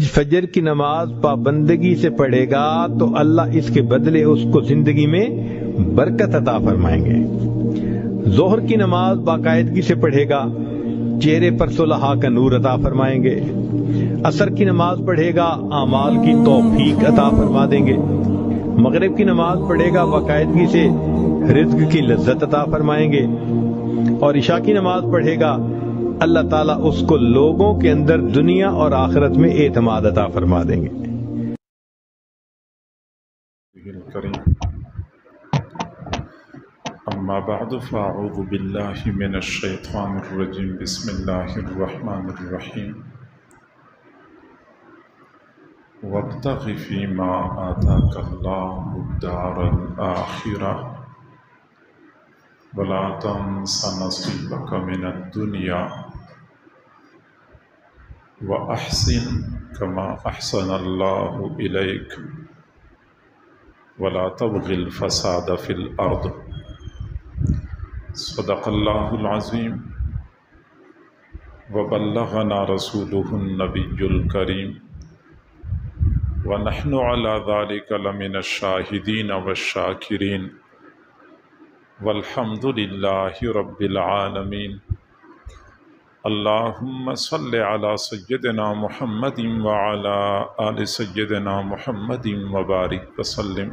فجر کی نماز پابندگی سے پڑھے گا تو اللہ اس کے بدلے اس کو زندگی میں برکت عطا فرمائیں گے۔ ظہر کی نماز باقاعدگی سے پڑھے گا، چہرے پر صلحاء کا نور عطا فرمائیں گے۔ عصر کی نماز پڑھے گا، اعمال کی توفیق عطا فرما دیں گے۔ مغرب کی نماز پڑھے گا، باقاعدگی سے رزق کی لذت عطا فرمائیں گے۔ اور عشاء کی نماز پڑھے گا، اللہ تعالیٰ اس کو لوگوں کے اندر دنیا اور آخرت میں اعتماد عطا فرما دیں گے۔ اما بعد فاعوذ باللہ من الشیطان الرجیم، بسم اللہ الرحمن الرحیم۔ وابتغ فیما آتاک اللہ الدار الآخرہ ولا تنس نصیبک من الدنیا وأحسن كما أحسن الله إليك ولا تبغ الفساد في الأرض۔ صدق الله العظيم وبلغنا رسوله النبي الكريم ونحن على ذلك لمن الشاهدين والشاكرين والحمد لله رب العالمين۔ اللہم صل علی سیدنا محمد وعلی آل سیدنا محمد وبارک وسلم۔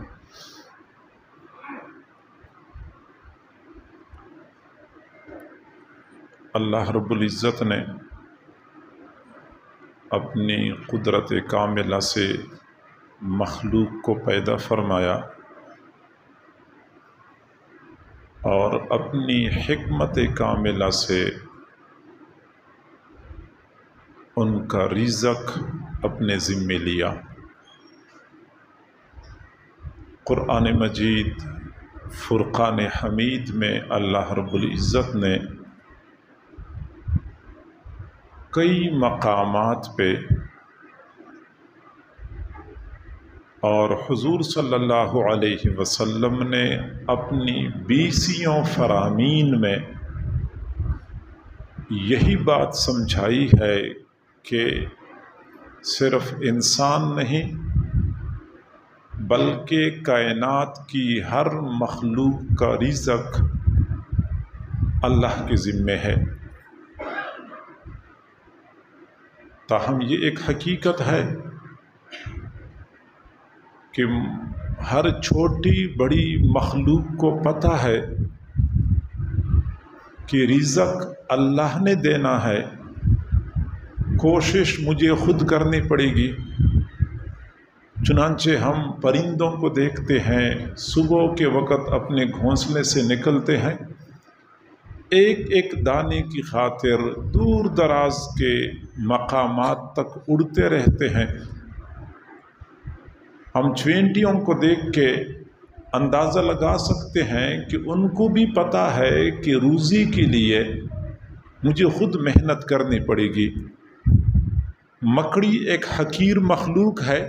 اللہ رب العزت نے اپنی قدرت کاملہ سے مخلوق کو پیدا فرمایا اور اپنی حکمت کاملہ سے ان کا رزق اپنے ذمے لیا۔ قرآن مجید فرقان حمید میں اللہ رب العزت نے کئی مقامات پہ اور حضور صلی اللہ علیہ وسلم نے اپنی 20 فرامین میں یہی بات سمجھائی ہے کہ صرف انسان نہیں بلکہ کائنات کی ہر مخلوق کا رزق اللہ کے ذمے ہے۔ تاہم یہ ایک حقیقت ہے کہ ہر چھوٹی بڑی مخلوق کو پتہ ہے کہ رزق اللہ نے دینا ہے، کوشش مجھے خود کرنی پڑے گی۔ چنانچہ ہم پرندوں کو دیکھتے ہیں، صبح کے وقت اپنے گھونسلے سے نکلتے ہیں، ایک ایک دانے کی خاطر دور دراز کے مقامات تک اڑتے رہتے ہیں۔ ہم چوینٹیوں کو دیکھ کے اندازہ لگا سکتے ہیں کہ ان کو بھی پتہ ہے کہ روزی کے لیے مجھے خود محنت کرنی پڑے گی۔ مکڑی ایک حقیر مخلوق ہے،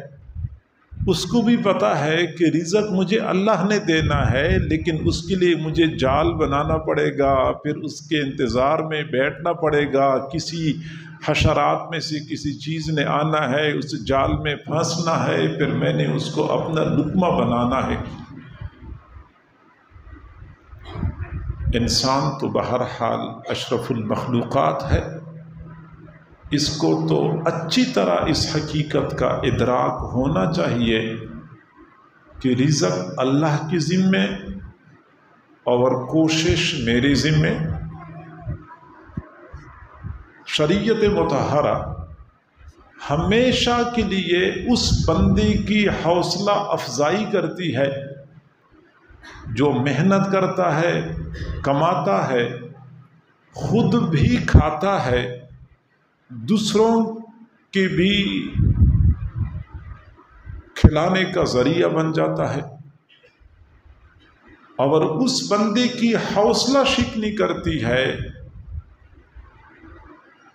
اس کو بھی پتہ ہے کہ رزق مجھے اللہ نے دینا ہے، لیکن اس کے لیے مجھے جال بنانا پڑے گا، پھر اس کے انتظار میں بیٹھنا پڑے گا، کسی حشرات میں سے کسی چیز نے آنا ہے، اس جال میں پھنسنا ہے، پھر میں نے اس کو اپنا لقمہ بنانا ہے۔ انسان تو بہرحال اشرف المخلوقات ہے، اس کو تو اچھی طرح اس حقیقت کا ادراک ہونا چاہیے کہ رزق اللہ کے ذمے اور کوشش میرے ذمے۔ شریعت مطہرہ ہمیشہ کے لیے اس بندے کی حوصلہ افزائی کرتی ہے جو محنت کرتا ہے، کماتا ہے، خود بھی کھاتا ہے، دوسروں کے بھی کھلانے کا ذریعہ بن جاتا ہے، اور اس بندے کی حوصلہ شکنی کرتی ہے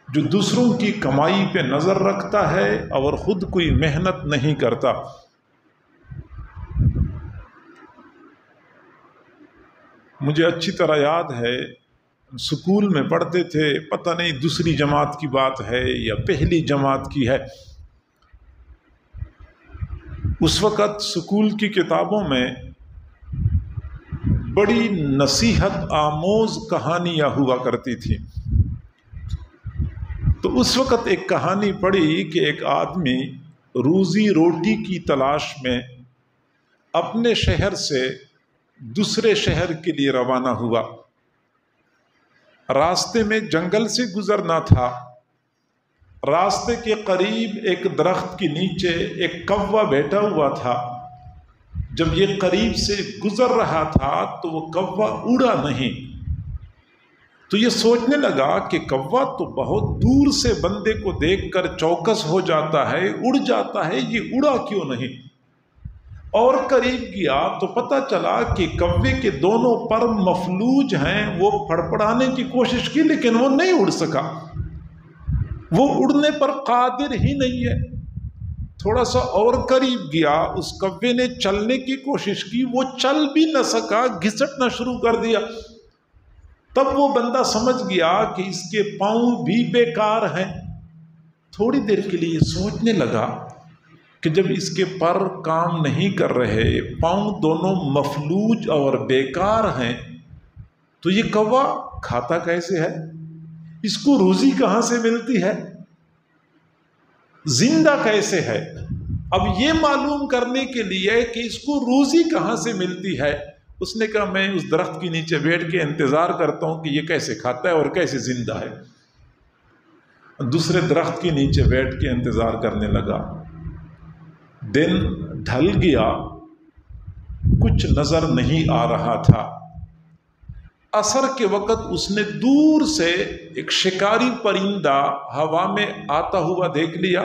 جو دوسروں کی کمائی پہ نظر رکھتا ہے اور خود کوئی محنت نہیں کرتا۔ مجھے اچھی طرح یاد ہے، سکول میں پڑھتے تھے، پتہ نہیں دوسری جماعت کی بات ہے یا پہلی جماعت کی ہے، اس وقت سکول کی کتابوں میں بڑی نصیحت آموز کہانیاں ہوا کرتی تھی. تو اس وقت ایک کہانی پڑھی کہ ایک آدمی روزی روٹی کی تلاش میں اپنے شہر سے دوسرے شہر کے لیے روانہ ہوا. راستے میں جنگل سے گزرنا تھا. راستے کے قریب ایک درخت کے نیچے ایک کوا بیٹھا ہوا تھا. جب یہ قریب سے گزر رہا تھا تو وہ کوا اڑا نہیں. تو یہ سوچنے لگا کہ کوا تو بہت دور سے بندے کو دیکھ کر چوکس ہو جاتا ہے، اڑ جاتا ہے، یہ اڑا کیوں نہیں؟ اور قریب گیا تو پتہ چلا کہ کوے کے دونوں پر مفلوج ہیں. وہ پڑپڑانے کی کوشش کی لیکن وہ نہیں اڑ سکا، وہ اڑنے پر قادر ہی نہیں ہے. تھوڑا سا اور قریب گیا، اس کوے نے چلنے کی کوشش کی، وہ چل بھی نہ سکا، گھسٹنا شروع کر دیا. تب وہ بندہ سمجھ گیا کہ اس کے پاؤں بھی بیکار ہیں. تھوڑی دیر کے لیے سوچنے لگا کہ جب اس کے پر کام نہیں کر رہے، پاؤں دونوں مفلوج اور بیکار ہیں، تو یہ کوا کھاتا کیسے ہے؟ اس کو روزی کہاں سے ملتی ہے؟ زندہ کیسے ہے؟ اب یہ معلوم کرنے کے لیے کہ اس کو روزی کہاں سے ملتی ہے، اس نے کہا میں اس درخت کے نیچے بیٹھ کے انتظار کرتا ہوں کہ یہ کیسے کھاتا ہے اور کیسے زندہ ہے. دوسرے درخت کے نیچے بیٹھ کے انتظار کرنے لگا. دن ڈھل گیا، کچھ نظر نہیں آ رہا تھا. عصر کے وقت اس نے دور سے ایک شکاری پرندہ ہوا میں آتا ہوا دیکھ لیا،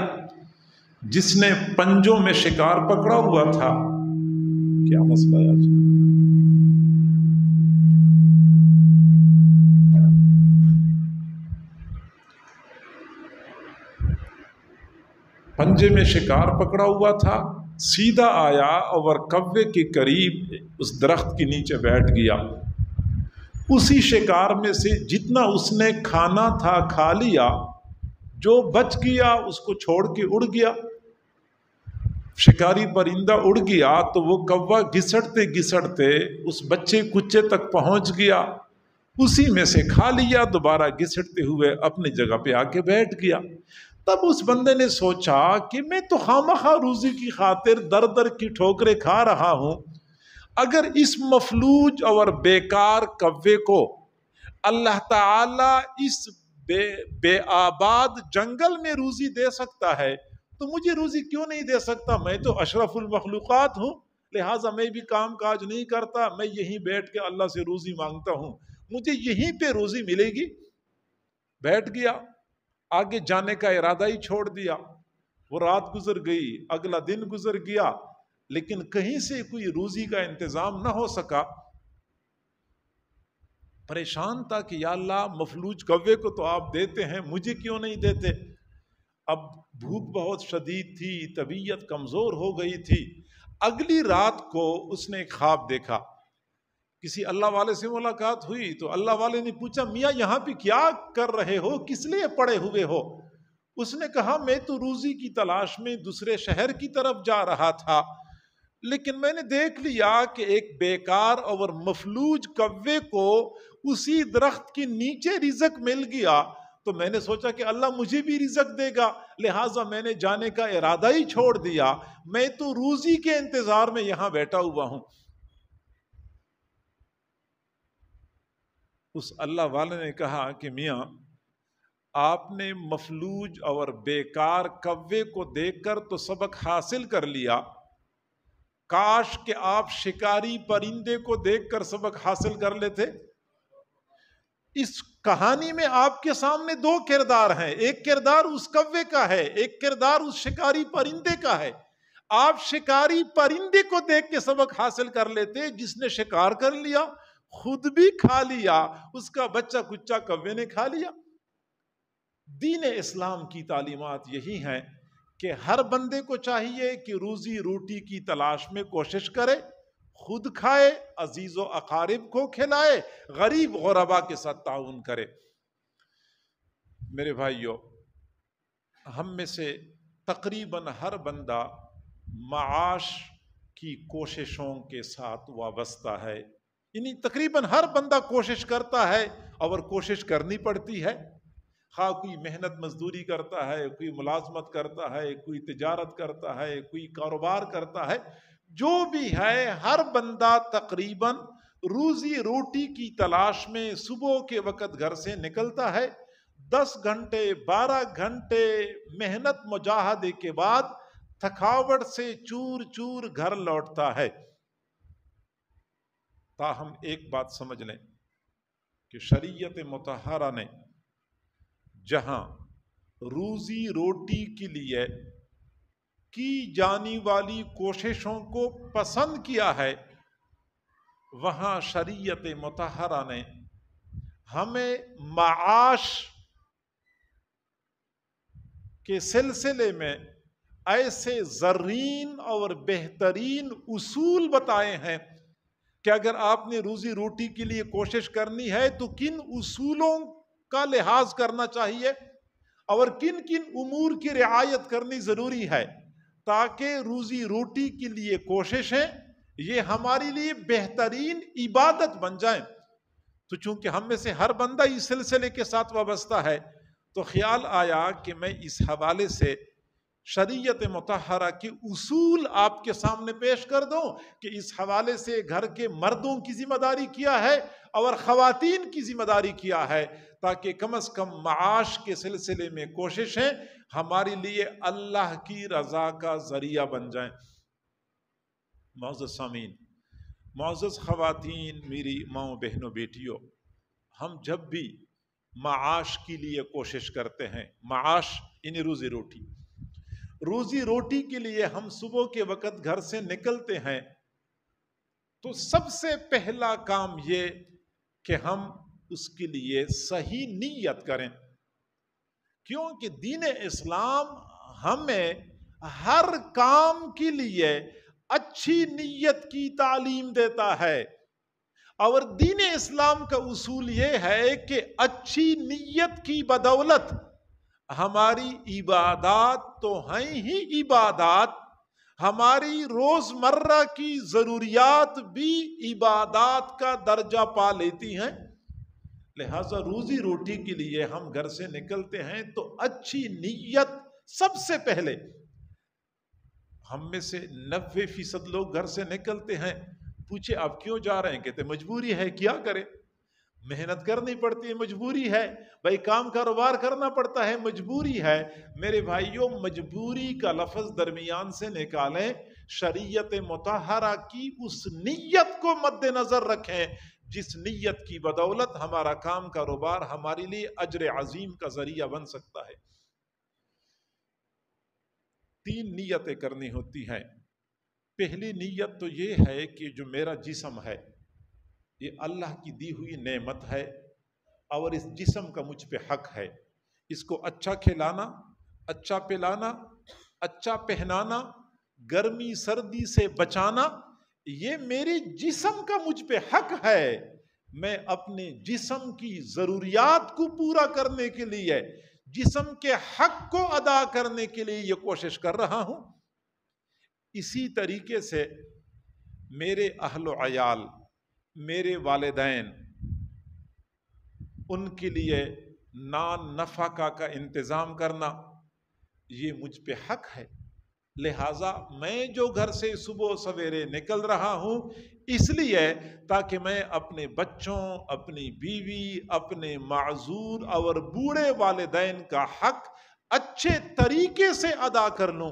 جس نے پنجوں میں شکار پکڑا ہوا تھا. کیا مسئلہ ہے آج؟ پنجے میں شکار پکڑا ہوا تھا. سیدھا آیا اور کوے کے قریب اس درخت کے نیچے بیٹھ گیا. اسی شکار میں سے جتنا اس نے کھانا تھا کھا لیا، جو بچ گیا اس کو چھوڑ کے اڑ گیا. شکاری پرندہ اڑ گیا تو وہ کوا گھسٹتے گھسٹتے اس بچے کچے تک پہنچ گیا، اسی میں سے کھا لیا، دوبارہ گھسٹتے ہوئے اپنی جگہ پہ آ کے بیٹھ گیا. تب اس بندے نے سوچا کہ میں تو خامخواہ روزی کی خاطر در در کی ٹھوکریں کھا رہا ہوں. اگر اس مفلوج اور بیکار کوے کو اللہ تعالی اس بے آباد جنگل میں روزی دے سکتا ہے تو مجھے روزی کیوں نہیں دے سکتا؟ میں تو اشرف المخلوقات ہوں، لہٰذا میں بھی کام کاج نہیں کرتا، میں یہیں بیٹھ کے اللہ سے روزی مانگتا ہوں، مجھے یہیں پہ روزی ملے گی. بیٹھ گیا، آگے جانے کا ارادہ ہی چھوڑ دیا. وہ رات گزر گئی، اگلا دن گزر گیا، لیکن کہیں سے کوئی روزی کا انتظام نہ ہو سکا. پریشان تھا کہ یا اللہ، مفلوج کوے کو تو آپ دیتے ہیں، مجھے کیوں نہیں دیتے؟ اب بھوک بہت شدید تھی، طبیعت کمزور ہو گئی تھی. اگلی رات کو اس نے ایک خواب دیکھا. کسی اللہ والے سے ملاقات ہوئی تو اللہ والے نے پوچھا، میاں یہاں پہ کیا کر رہے ہو، کس لیے پڑے ہوئے ہو؟ اس نے کہا میں تو روزی کی تلاش میں دوسرے شہر کی طرف جا رہا تھا، لیکن میں نے دیکھ لیا کہ ایک بیکار اور مفلوج کوے کو اسی درخت کے نیچے رزق مل گیا، تو میں نے سوچا کہ اللہ مجھے بھی رزق دے گا، لہٰذا میں نے جانے کا ارادہ ہی چھوڑ دیا. میں تو روزی کے انتظار میں یہاں بیٹھا ہوا ہوں. اس اللہ والے نے کہا کہ میاں، آپ نے مفلوج اور بیکار کوے کو دیکھ کر تو سبق حاصل کر لیا، کاش کہ آپ شکاری پرندے کو دیکھ کر سبق حاصل کر لیتے. اس کہانی میں آپ کے سامنے دو کردار ہیں، ایک کردار اس کوے کا ہے، ایک کردار اس شکاری پرندے کا ہے. آپ شکاری پرندے کو دیکھ کے سبق حاصل کر لیتے، جس نے شکار کر لیا، خود بھی کھا لیا، اس کا بچہ کچا کوے نے کھا لیا. دین اسلام کی تعلیمات یہی ہیں کہ ہر بندے کو چاہیے کہ روزی روٹی کی تلاش میں کوشش کرے، خود کھائے، عزیز و اقارب کو کھلائے، غریب غربا کے ساتھ تعاون کرے. میرے بھائیو، ہم میں سے تقریباً ہر بندہ معاش کی کوششوں کے ساتھ وابستہ ہے. یعنی تقریباً ہر بندہ کوشش کرتا ہے اور کوشش کرنی پڑتی ہے. خواہ کوئی محنت مزدوری کرتا ہے, کوئی ملازمت کرتا ہے, کوئی تجارت کرتا ہے, کوئی کاروبار کرتا ہے, جو بھی ہے ہر بندہ تقریباً روزی روٹی کی تلاش میں صبح کے وقت گھر سے نکلتا ہے. 10 گھنٹے 12 گھنٹے محنت مجاہدے کے بعد تھکاوٹ سے چور چور گھر لوٹتا ہے. تاہم ایک بات سمجھ لیں کہ شریعت مطہرہ نے جہاں روزی روٹی کے لیے کی جانے والی کوششوں کو پسند کیا ہے, وہاں شریعت مطہرہ نے ہمیں معاش کے سلسلے میں ایسے زرین اور بہترین اصول بتائے ہیں کہ اگر آپ نے روزی روٹی کے لیے کوشش کرنی ہے تو کن اصولوں کا لحاظ کرنا چاہیے اور کن کن امور کی رعایت کرنی ضروری ہے تاکہ روزی روٹی کے لیے کوششیں یہ ہمارے لیے بہترین عبادت بن جائیں. تو چونکہ ہم میں سے ہر بندہ اس سلسلے کے ساتھ وابستہ ہے تو خیال آیا کہ میں اس حوالے سے شریعت مطہرہ کے اصول آپ کے سامنے پیش کر دوں کہ اس حوالے سے گھر کے مردوں کی ذمہ داری کیا ہے اور خواتین کی ذمہ داری کیا ہے, تاکہ کم از کم معاش کے سلسلے میں کوششیں ہمارے لیے اللہ کی رضا کا ذریعہ بن جائیں. معزز سامعین, معزز خواتین, میری ماؤں بہنوں بیٹیوں, ہم جب بھی معاش کے لیے کوشش کرتے ہیں, معاش یعنی روزی روٹی, روزی روٹی کے لیے ہم صبح کے وقت گھر سے نکلتے ہیں تو سب سے پہلا کام یہ کہ ہم اس کے لیے صحیح نیت کریں, کیونکہ دین اسلام ہمیں ہر کام کے لیے اچھی نیت کی تعلیم دیتا ہے. اور دین اسلام کا اصول یہ ہے کہ اچھی نیت کی بدولت ہماری عبادات تو ہیں ہی عبادات, ہماری روزمرہ کی ضروریات بھی عبادات کا درجہ پا لیتی ہیں. لہذا روزی روٹی کے لیے ہم گھر سے نکلتے ہیں تو اچھی نیت سب سے پہلے. ہم میں سے 90% لوگ گھر سے نکلتے ہیں, پوچھے آپ کیوں جا رہے ہیں, کہتے مجبوری ہے, کیا کریں, محنت کرنی پڑتی ہے, مجبوری ہے, بھائی کام کاروبار کرنا پڑتا ہے, مجبوری ہے. میرے بھائیوں, مجبوری کا لفظ درمیان سے نکالیں, شریعت مطہرہ کی اس نیت کو مد نظر رکھیں جس نیت کی بدولت ہمارا کام کاروبار ہمارے لیے اجر عظیم کا ذریعہ بن سکتا ہے. 3 نیتیں کرنی ہوتی ہیں. پہلی نیت تو یہ ہے کہ جو میرا جسم ہے یہ اللہ کی دی ہوئی نعمت ہے اور اس جسم کا مجھ پہ حق ہے. اس کو اچھا کھلانا, اچھا پلانا, اچھا پہنانا, گرمی سردی سے بچانا, یہ میرے جسم کا مجھ پہ حق ہے. میں اپنے جسم کی ضروریات کو پورا کرنے کے لیے, جسم کے حق کو ادا کرنے کے لیے یہ کوشش کر رہا ہوں. اسی طریقے سے میرے اہل و عیال, میرے والدین, ان کے لیے نان نفقہ کا انتظام کرنا یہ مجھ پہ حق ہے. لہٰذا میں جو گھر سے صبح سویرے نکل رہا ہوں اس لیے تاکہ میں اپنے بچوں, اپنی بیوی, اپنے معذور اور بوڑھے والدین کا حق اچھے طریقے سے ادا کر لوں.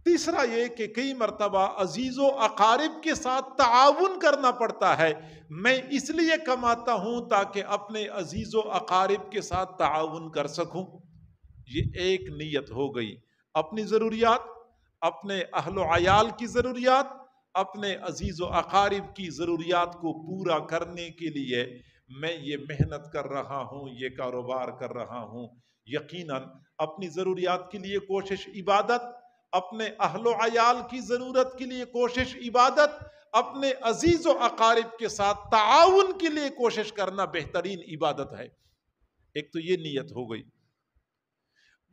تیسرا یہ کہ کئی مرتبہ عزیز و اقارب کے ساتھ تعاون کرنا پڑتا ہے. میں اس لیے کماتا ہوں تاکہ اپنے عزیز و اقارب کے ساتھ تعاون کر سکوں. یہ ایک نیت ہو گئی. اپنی ضروریات, اپنے اہل و عیال کی ضروریات, اپنے عزیز و اقارب کی ضروریات کو پورا کرنے کے لیے میں یہ محنت کر رہا ہوں, یہ کاروبار کر رہا ہوں. یقیناً اپنی ضروریات کے لیے کوشش عبادت, اپنے اہل و عیال کی ضرورت کے لیے کوشش عبادت, اپنے عزیز و اقارب کے ساتھ تعاون کے لیے کوشش کرنا بہترین عبادت ہے. ایک تو یہ نیت ہو گئی.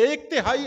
1/3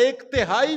1/3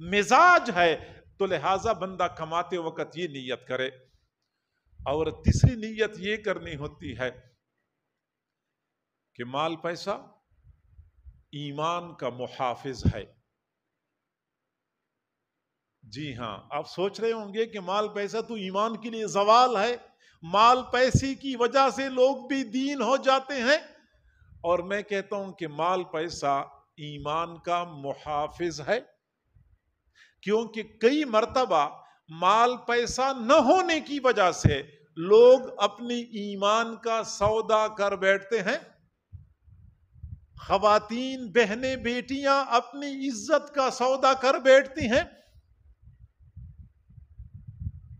مزاج ہے، تو لہٰذا بندہ کماتے وقت یہ نیت کرے۔ اور تیسری نیت یہ کرنی ہوتی ہے کہ مال پیسہ ایمان کا محافظ ہے۔ جی ہاں، آپ سوچ رہے ہوں گے کہ مال پیسہ تو ایمان کے لیے زوال ہے، مال پیسے کی وجہ سے لوگ بھی دین ہو جاتے ہیں، اور میں کہتا ہوں کہ مال پیسہ ایمان کا محافظ ہے، کیونکہ کئی مرتبہ مال پیسہ نہ ہونے کی وجہ سے لوگ اپنی ایمان کا سودا کر بیٹھتے ہیں۔ خواتین، بہنیں، بیٹیاں اپنی عزت کا سودا کر بیٹھتی ہیں۔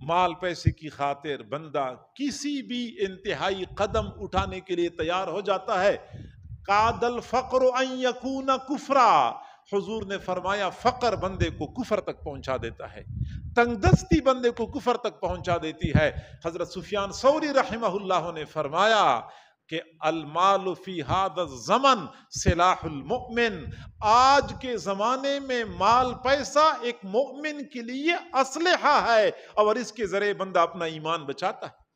مال پیسے کی خاطر بندہ کسی بھی انتہائی قدم اٹھانے کے لیے تیار ہو جاتا ہے۔ قاد الفقر ان یکون کفرا، حضور نے فرمایا فقر بندے کو کفر تک پہنچا دیتا ہے، تنگ دستی بندے کو کفر تک پہنچا دیتی ہے۔ حضرت سفیان ثوری رحمہ اللہ نے فرمایا کہ المال فی ھذا الزمن سلاح المؤمن، آج کے زمانے میں مال پیسہ ایک مومن کے لیے اسلحہ ہے، اور اس کے ذریعے بندہ اپنا ایمان بچاتا ہے۔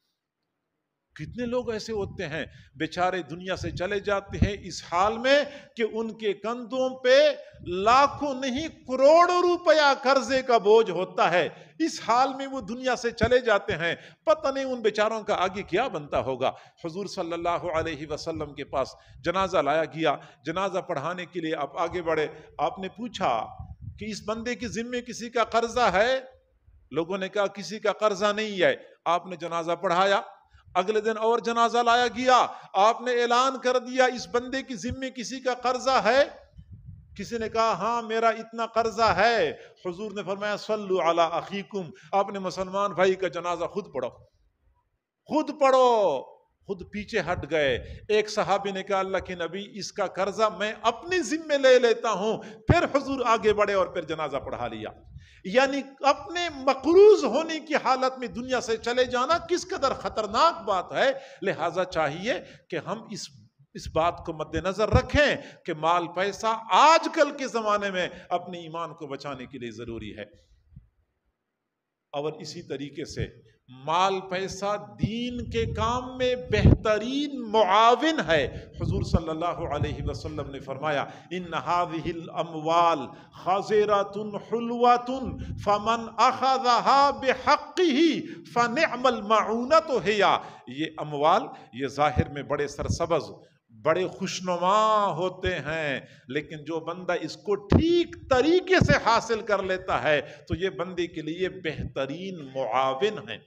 کتنے لوگ ایسے ہوتے ہیں بیچارے دنیا سے چلے جاتے ہیں اس حال میں کہ ان کے کندھوں پہ لاکھوں نہیں کروڑوں روپیہ قرضے کا بوجھ ہوتا ہے، اس حال میں وہ دنیا سے چلے جاتے ہیں، پتہ نہیں ان بیچاروں کا آگے کیا بنتا ہوگا۔ حضور صلی اللہ علیہ وسلم کے پاس جنازہ لایا گیا، جنازہ پڑھانے کے لیے آپ آگے بڑھے، آپ نے پوچھا کہ اس بندے کے ذمے کسی کا قرضہ ہے؟ لوگوں نے کہا کسی کا قرضہ نہیں ہے۔ آپ نے جنازہ پڑھایا، اگلے دن اور جنازہ لایا گیا، آپ نے اعلان کر دیا اس بندے کی ذمے کسی کا قرضہ ہے؟ کسی نے کہا ہاں میرا اتنا قرضہ ہے۔ حضور نے فرمایا صلو علی اخیکم، آپ نے مسلمان بھائی کا جنازہ خود پڑھو، خود پڑھو۔ خود پیچھے ہٹ گئے۔ ایک صحابی نے کہا اللہ کے نبی اس کا قرضہ میں اپنی ذمے لے لیتا ہوں، پھر حضور آگے بڑھے اور پھر جنازہ پڑھا لیا۔ یعنی اپنے مقروض ہونے کی حالت میں دنیا سے چلے جانا کس قدر خطرناک بات ہے۔ لہٰذا چاہیے کہ ہم اس بات کو مد نظر رکھیں کہ مال پیسہ آج کل کے زمانے میں اپنے ایمان کو بچانے کے لیے ضروری ہے۔ اور اسی طریقے سے مال پیسہ دین کے کام میں بہترین معاون ہے۔ حضور صلی اللہ علیہ وسلم نے فرمایا ان هذه الاموال خضرة حلوة فمن اخذها بحقه فنعم المعونة هي۔ یہ اموال یہ ظاہر میں بڑے سرسبز، بڑے خوشنما ہوتے ہیں، لیکن جو بندہ اس کو ٹھیک طریقے سے حاصل کر لیتا ہے تو یہ بندے کے لیے بہترین معاون ہے۔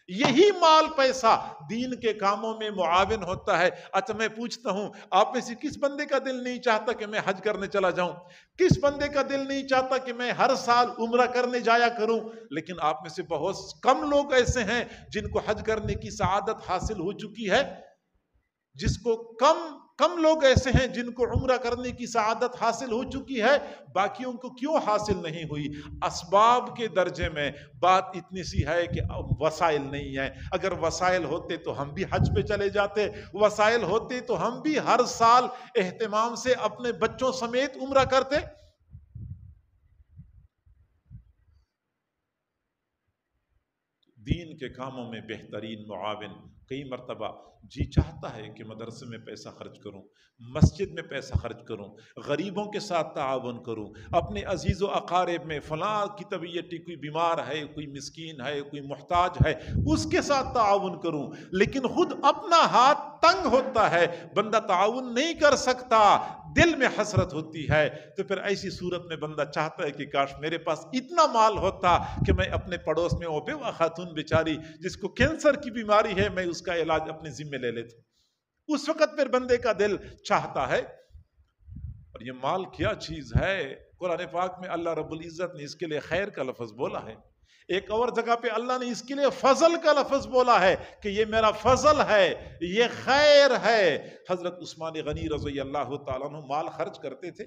یہی مال پیسہ دین کے کاموں میں معاون ہوتا ہے۔ اچھا میں پوچھتا ہوں آپ میں سے کس بندے کا دل نہیں چاہتا کہ میں حج کرنے چلا جاؤں؟ کس بندے کا دل نہیں چاہتا کہ میں ہر سال عمرہ کرنے جایا کروں؟ لیکن آپ میں سے بہت کم لوگ ایسے ہیں جن کو حج کرنے کی سعادت حاصل ہو چکی ہے، جس کو کم لوگ ایسے ہیں جن کو عمرہ کرنے کی سعادت حاصل ہو چکی ہے۔ باقیوں کو کیوں حاصل نہیں ہوئی؟ اسباب کے درجے میں بات اتنی سی ہے کہ وسائل نہیں ہیں۔ اگر وسائل ہوتے تو ہم بھی حج پہ چلے جاتے، وسائل ہوتے تو ہم بھی ہر سال اہتمام سے اپنے بچوں سمیت عمرہ کرتے۔ دین کے کاموں میں بہترین معاون کئی مرتبہ جی چاہتا ہے کہ مدرسے میں پیسہ خرچ کروں، مسجد میں پیسہ خرچ کروں، غریبوں کے ساتھ تعاون کروں، اپنے عزیز و اقارب میں فلاں کی طبیعت کوئی بیمار ہے، کوئی مسکین ہے، کوئی محتاج ہے، اس کے ساتھ تعاون کروں، لیکن خود اپنا ہاتھ تنگ ہوتا ہے، بندہ تعاون نہیں کر سکتا، دل میں حسرت ہوتی ہے، تو پھر ایسی صورت میں بندہ چاہتا ہے کہ کاش میرے پاس اتنا مال ہوتا کہ میں اپنے پڑوس میں وہ بیوہ خاتون بیچاری جس کو کینسر کی بیماری ہے میں اس کا علاج اپنے ذمہ لے لیتا۔ اس وقت پھر بندے کا دل چاہتا ہے۔ اور یہ مال کیا چیز ہے؟ قرآن پاک میں اللہ رب العزت نے اس کے لیے خیر کا لفظ بولا ہے، ایک اور جگہ پہ اللہ نے اس کے لیے فضل کا لفظ بولا ہے کہ یہ میرا فضل ہے، یہ خیر ہے۔ حضرت عثمان غنی رضی اللہ تعالیٰ عنہ مال خرچ کرتے تھے،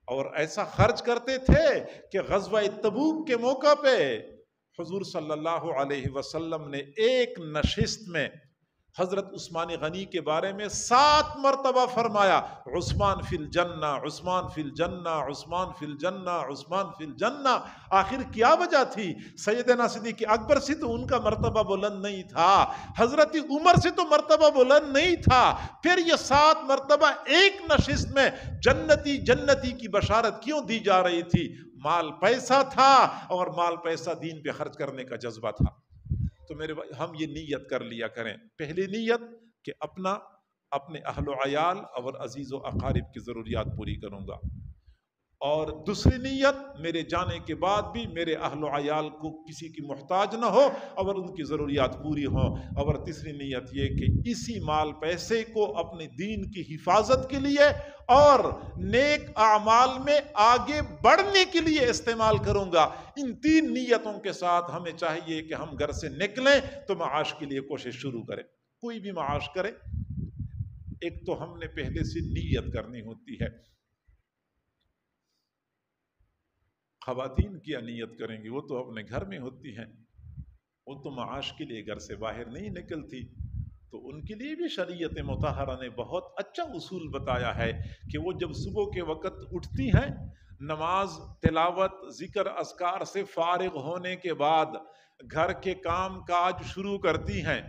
اور ایسا خرچ کرتے تھے کہ غزوہ تبوک کے موقع پہ حضور صلی اللہ علیہ وسلم نے ایک نشست میں حضرت عثمان غنی کے بارے میں 7 مرتبہ فرمایا عثمان فی الجنہ، عثمان فی الجنہ، عثمان فی الجنہ، عثمان فی الجنہ۔ آخر کیا وجہ تھی؟ سیدنا صدیق اکبر سے تو ان کا مرتبہ بلند نہیں تھا، حضرت عمر سے تو مرتبہ بلند نہیں تھا، پھر یہ 7 مرتبہ ایک نشست میں جنتی جنتی کی بشارت کیوں دی جا رہی تھی؟ مال پیسہ تھا، اور مال پیسہ دین پہ خرچ کرنے کا جذبہ تھا۔ تو میرے بھائی ہم یہ نیت کر لیا کریں، پہلی نیت کہ اپنے اہل و عیال اور عزیز و اقارب کی ضروریات پوری کروں گا، اور دوسری نیت میرے جانے کے بعد بھی میرے اہل و عیال کو کسی کی محتاج نہ ہو اور ان کی ضروریات پوری ہوں، اور تیسری نیت یہ کہ اسی مال پیسے کو اپنے دین کی حفاظت کے لیے اور نیک اعمال میں آگے بڑھنے کے لیے استعمال کروں گا۔ ان 3 نیتوں کے ساتھ ہمیں چاہیے کہ ہم گھر سے نکلیں تو معاش کے لیے کوشش شروع کریں۔ کوئی بھی معاش کرے، ایک تو ہم نے پہلے سے نیت کرنی ہوتی ہے۔ خواتین کیا نیت کریں گی؟ وہ تو اپنے گھر میں ہوتی ہیں، وہ تو معاش کے لیے گھر سے باہر نہیں نکلتی، تو ان کے لیے بھی شریعت مطہرہ نے بہت اچھا اصول بتایا ہے کہ وہ جب صبح کے وقت اٹھتی ہیں، نماز، تلاوت، ذکر، اذکار سے فارغ ہونے کے بعد گھر کے کام کاج شروع کرتی ہیں،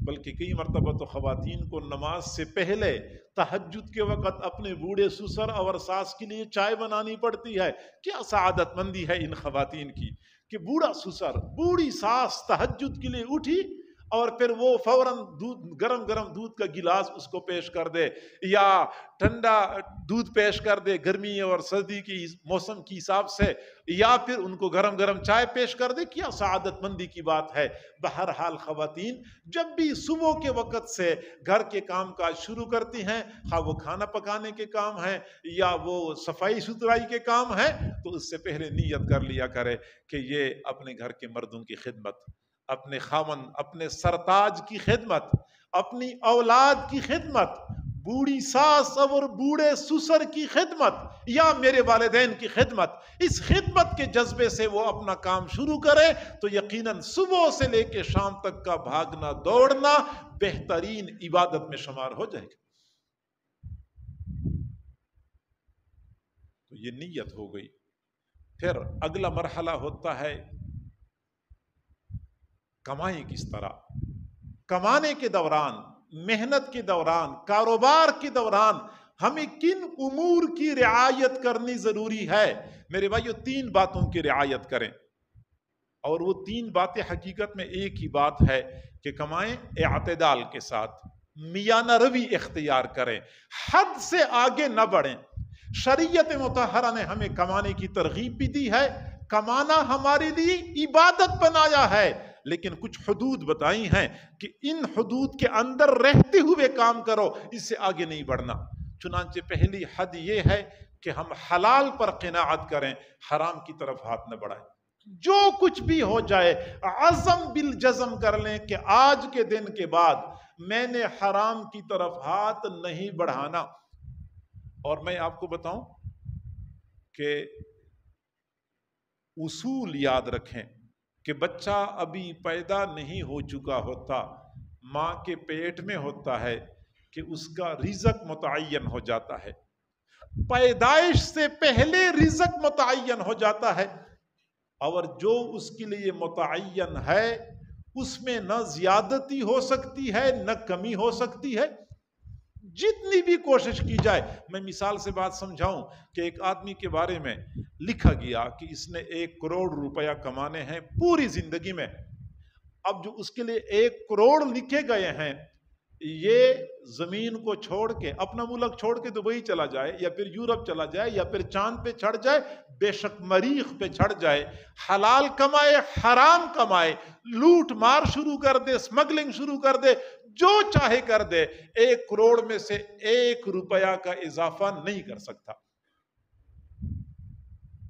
بلکہ کئی مرتبہ تو خواتین کو نماز سے پہلے تہجد کے وقت اپنے بوڑھے سسر اور ساس کے لیے چائے بنانی پڑتی ہے۔ کیا سعادت مندی ہے ان خواتین کی کہ بوڑھا سسر، بوڑھی ساس تہجد کے لیے اٹھی اور پھر وہ فوراً گرم گرم دودھ کا گلاس اس کو پیش کر دے، یا ٹھنڈا دودھ پیش کر دے گرمی اور سردی کی موسم کی حساب سے، یا پھر ان کو گرم گرم چائے پیش کر دے۔ کیا سعادت مندی کی بات ہے۔ بہرحال خواتین جب بھی صبح کے وقت سے گھر کے کام کاج شروع کرتی ہیں، خواہ وہ کھانا پکانے کے کام ہیں یا وہ صفائی ستھرائی کے کام ہیں، تو اس سے پہلے نیت کر لیا کرے کہ یہ اپنے گھر کے مردوں کی خدمت، اپنے خاوند، اپنے سرتاج کی خدمت، اپنی اولاد کی خدمت، بوڑھی ساس اور بوڑھے سسر کی خدمت، یا میرے والدین کی خدمت، اس خدمت کے جذبے سے وہ اپنا کام شروع کرے تو یقیناً صبح سے لے کے شام تک کا بھاگنا دوڑنا بہترین عبادت میں شمار ہو جائے گا۔ تو یہ نیت ہو گئی۔ پھر اگلا مرحلہ ہوتا ہے کمائی کس طرح۔ کمانے کے دوران، محنت کے دوران، کاروبار کے دوران ہمیں کن امور کی رعایت کرنی ضروری ہے؟ میرے بھائیو 3 باتوں کی رعایت کریں، اور وہ 3 باتیں حقیقت میں ایک ہی بات ہے کہ کمائیں اعتدال کے ساتھ، میانہ روی اختیار کریں، حد سے آگے نہ بڑھیں۔ شریعت مطہرہ نے ہمیں کمانے کی ترغیب بھی دی ہے، کمانا ہمارے لیے عبادت بنایا ہے، لیکن کچھ حدود بتائی ہیں کہ ان حدود کے اندر رہتے ہوئے کام کرو، اس سے آگے نہیں بڑھنا۔ چنانچہ پہلی حد یہ ہے کہ ہم حلال پر قناعت کریں، حرام کی طرف ہاتھ نہ بڑھائیں۔ جو کچھ بھی ہو جائے عزم بالجزم کر لیں کہ آج کے دن کے بعد میں نے حرام کی طرف ہاتھ نہیں بڑھانا۔ اور میں آپ کو بتاؤں کہ اصول یاد رکھیں کہ بچہ ابھی پیدا نہیں ہو چکا ہوتا، ماں کے پیٹ میں ہوتا ہے کہ اس کا رزق متعین ہو جاتا ہے، پیدائش سے پہلے رزق متعین ہو جاتا ہے، اور جو اس کے لیے متعین ہے اس میں نہ زیادتی ہو سکتی ہے نہ کمی ہو سکتی ہے، جتنی بھی کوشش کی جائے۔ میں مثال سے بات سمجھاؤں کہ ایک آدمی کے بارے میں لکھا گیا کہ اس نے 1 کروڑ روپیہ کمانے ہیں پوری زندگی میں۔ اب جو اس کے لیے 1 کروڑ لکھے گئے ہیں، یہ زمین کو چھوڑ کے، اپنا ملک چھوڑ کے دبئی چلا جائے، یا پھر یورپ چلا جائے، یا پھر چاند پہ چڑھ جائے، بے شک مریخ پہ چڑھ جائے، حلال کمائے حرام کمائے، لوٹ مار شروع کر دے، سمگلنگ شروع کر دے، جو چاہے کر دے، 1 کروڑ میں سے 1 روپیہ کا اضافہ نہیں کر سکتا۔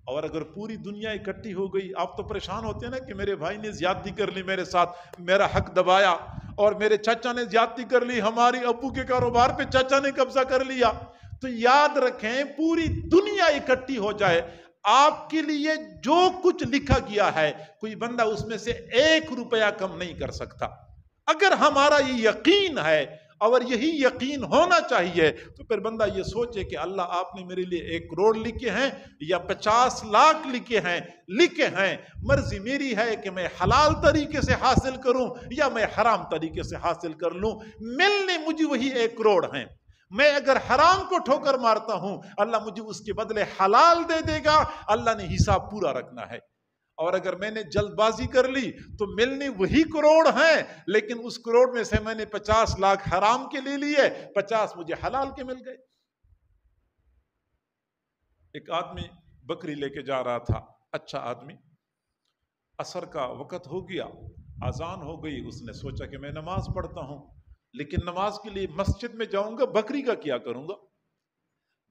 اور اگر پوری دنیا اکٹھی ہو گئی، آپ تو پریشان ہوتے ہیں نا کہ میرے بھائی نے زیادتی کر لی میرے ساتھ، میرا حق دبایا، اور میرے چچا نے زیادتی کر لی، ہماری ابو کے کاروبار پہ چچا نے قبضہ کر لیا۔ تو یاد رکھیں پوری دنیا اکٹھی ہو جائے، آپ کے لیے جو کچھ لکھا گیا ہے کوئی بندہ اس میں سے 1 روپیہ کم نہیں کر سکتا۔ اگر ہمارا یہ یقین ہے اور یہی یقین ہونا چاہیے تو پھر بندہ یہ سوچے کہ اللہ آپ نے میرے لیے 1 کروڑ لکھے ہیں یا 50 لاکھ لکھے ہیں، مرضی میری ہے کہ میں حلال طریقے سے حاصل کروں یا میں حرام طریقے سے حاصل کر لوں، ملنے مجھے وہی 1 کروڑ ہیں۔ میں اگر حرام کو ٹھوکر مارتا ہوں اللہ مجھے اس کے بدلے حلال دے دے گا، اللہ نے حساب پورا رکھنا ہے۔ اور اگر میں نے جلد بازی کر لی تو ملنے وہی کروڑ ہیں، لیکن اس کروڑ میں سے میں نے 50 لاکھ حرام کے لے لیے، 50 مجھے حلال کے مل گئے۔ ایک آدمی بکری لے کے جا رہا تھا، اچھا آدمی، عصر کا وقت ہو گیا، اذان ہو گئی، اس نے سوچا کہ میں نماز پڑھتا ہوں، لیکن نماز کے لیے مسجد میں جاؤں گا، بکری کا کیا کروں گا؟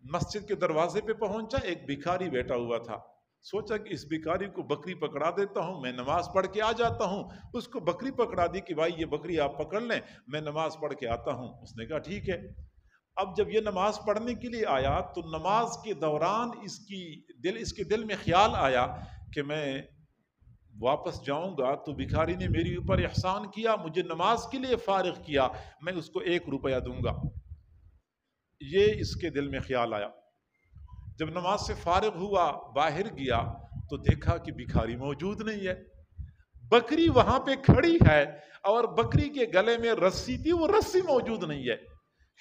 مسجد کے دروازے پہ پہنچا، ایک بھکاری بیٹھا ہوا تھا، سوچا کہ اس بھکاری کو بکری پکڑا دیتا ہوں، میں نماز پڑھ کے آ جاتا ہوں۔ اس کو بکری پکڑا دی کہ بھائی یہ بکری آپ پکڑ لیں، میں نماز پڑھ کے آتا ہوں۔ اس نے کہا ٹھیک ہے۔ اب جب یہ نماز پڑھنے کے لیے آیا تو نماز کے دوران اس کے دل میں خیال آیا کہ میں واپس جاؤں گا تو بھکاری نے میری اوپر احسان کیا، مجھے نماز کے لیے فارغ کیا، میں اس کو 1 روپیہ دوں گا۔ یہ اس کے دل میں خیال آیا۔ جب نماز سے فارغ ہوا، باہر گیا تو دیکھا کہ بھکاری موجود نہیں ہے، بکری وہاں پہ کھڑی ہے اور بکری کے گلے میں رسی تھی، وہ رسی موجود نہیں ہے۔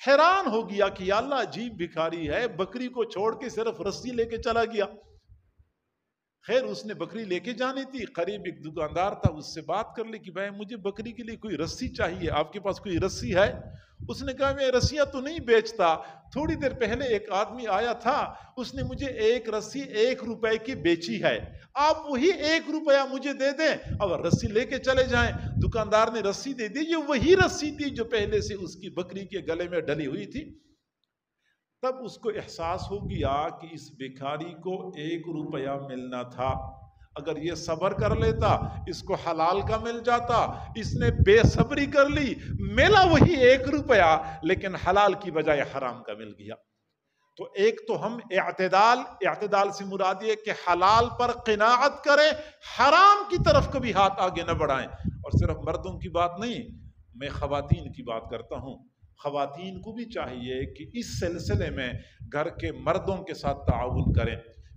حیران ہو گیا کہ یا اللہ عجیب بھکاری ہے، بکری کو چھوڑ کے صرف رسی لے کے چلا گیا۔ خیر اس نے بکری لے کے جانی تھی، قریب ایک دکاندار تھا، اس سے بات کر لی کہ بھائی مجھے بکری کے لیے کوئی رسی چاہیے، آپ کے پاس کوئی رسی ہے؟ اس نے کہا میں رسیاں تو نہیں بیچتا، تھوڑی دیر پہلے ایک آدمی آیا تھا، اس نے مجھے 1 رسی 1 روپے کی بیچی ہے، آپ وہی 1 روپیہ مجھے دے دیں اور رسی لے کے چلے جائیں۔ دکاندار نے رسی دے دی، یہ وہی رسی تھی جو پہلے سے اس کی بکری کے گلے میں ڈلی ہوئی تھی۔ تب اس کو احساس ہو گیا کہ اس بھکاری کو 1 روپیہ ملنا تھا، اگر یہ صبر کر لیتا اس کو حلال کا مل جاتا، اس نے بے صبری کر لی، ملا وہی 1 روپیہ لیکن حلال کی بجائے حرام کا مل گیا۔ تو ایک تو ہم اعتدال سے مراد یہ کہ حلال پر قناعت کریں، حرام کی طرف کبھی ہاتھ آگے نہ بڑھائیں۔ اور صرف مردوں کی بات نہیں، میں خواتین کی بات کرتا ہوں، خواتین کو بھی چاہیے کہ اس سلسلے میں گھر کے مردوں کے ساتھ تعاون کریں۔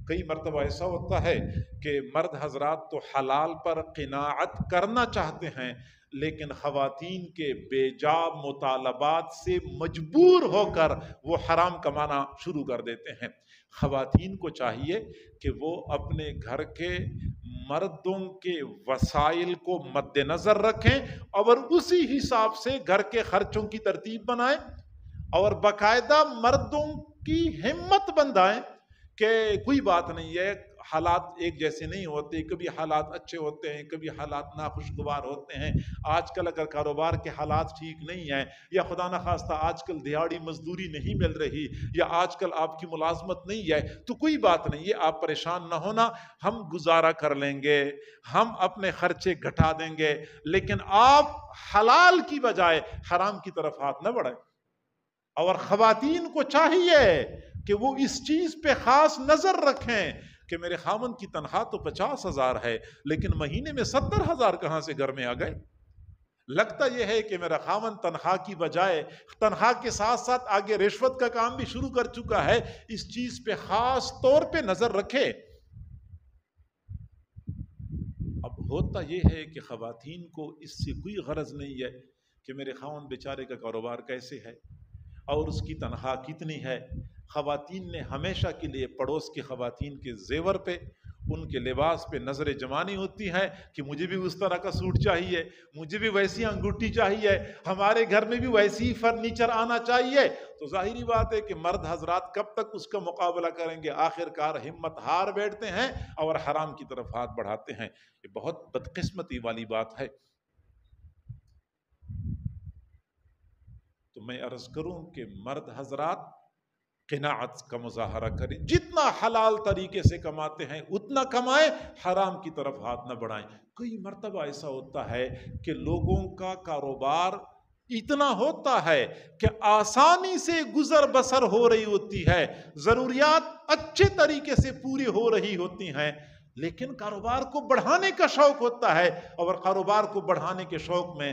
کئی مرتبہ ایسا ہوتا ہے کہ مرد حضرات تو حلال پر قناعت کرنا چاہتے ہیں لیکن خواتین کے بے جا مطالبات سے مجبور ہو کر وہ حرام کمانا شروع کر دیتے ہیں۔ خواتین کو چاہیے کہ وہ اپنے گھر کے مردوں کے وسائل کو مد نظر رکھیں اور اسی حساب سے گھر کے خرچوں کی ترتیب بنائیں اور باقاعدہ مردوں کی ہمت بندھائیں کہ کوئی بات نہیں ہے، حالات ایک جیسے نہیں ہوتے، کبھی حالات اچھے ہوتے ہیں، کبھی حالات ناخوشگوار ہوتے ہیں۔ آج کل اگر کاروبار کے حالات ٹھیک نہیں ہیں یا خدا نخواستہ آج کل دیہاڑی مزدوری نہیں مل رہی یا آج کل آپ کی ملازمت نہیں ہے تو کوئی بات نہیں ہے، آپ پریشان نہ ہونا، ہم گزارا کر لیں گے، ہم اپنے خرچے گھٹا دیں گے، لیکن آپ حلال کی بجائے حرام کی طرف ہاتھ نہ بڑھائیں۔ اور خواتین کو چاہیے کہ وہ اس چیز پہ خاص نظر رکھیں کہ میرے خاوند کی تنخواہ تو 50,000 ہے لیکن مہینے میں 70,000 کہاں سے گھر میں آ گئے۔ لگتا یہ ہے کہ میرا خاوند تنخواہ کی بجائے تنخواہ کے ساتھ ساتھ آگے رشوت کا کام بھی شروع کر چکا ہے، اس چیز پہ خاص طور پہ نظر رکھے۔ اب ہوتا یہ ہے کہ خواتین کو اس سے کوئی غرض نہیں ہے کہ میرے خاوند بیچارے کا کاروبار کیسے ہے اور اس کی تنخواہ کتنی ہے۔ خواتین نے ہمیشہ کے لیے پڑوس کی خواتین کے زیور پہ، ان کے لباس پہ نظر جمانی ہوتی ہے کہ مجھے بھی اس طرح کا سوٹ چاہیے، مجھے بھی ویسی انگوٹھی چاہیے، ہمارے گھر میں بھی ویسی فرنیچر آنا چاہیے۔ تو ظاہری بات ہے کہ مرد حضرات کب تک اس کا مقابلہ کریں گے، آخر کار ہمت ہار بیٹھتے ہیں اور حرام کی طرف ہاتھ بڑھاتے ہیں۔ یہ بہت بدقسمتی والی بات ہے۔ تو میں عرض کروں کہ مرد حضرات قناعت کا مظاہرہ کریں، جتنا حلال طریقے سے کماتے ہیں اتنا کمائیں، حرام کی طرف ہاتھ نہ بڑھائیں۔ کئی مرتبہ ایسا ہوتا ہے کہ لوگوں کا کاروبار اتنا ہوتا ہے کہ آسانی سے گزر بسر ہو رہی ہوتی ہے، ضروریات اچھے طریقے سے پوری ہو رہی ہوتی ہیں، لیکن کاروبار کو بڑھانے کا شوق ہوتا ہے اور کاروبار کو بڑھانے کے شوق میں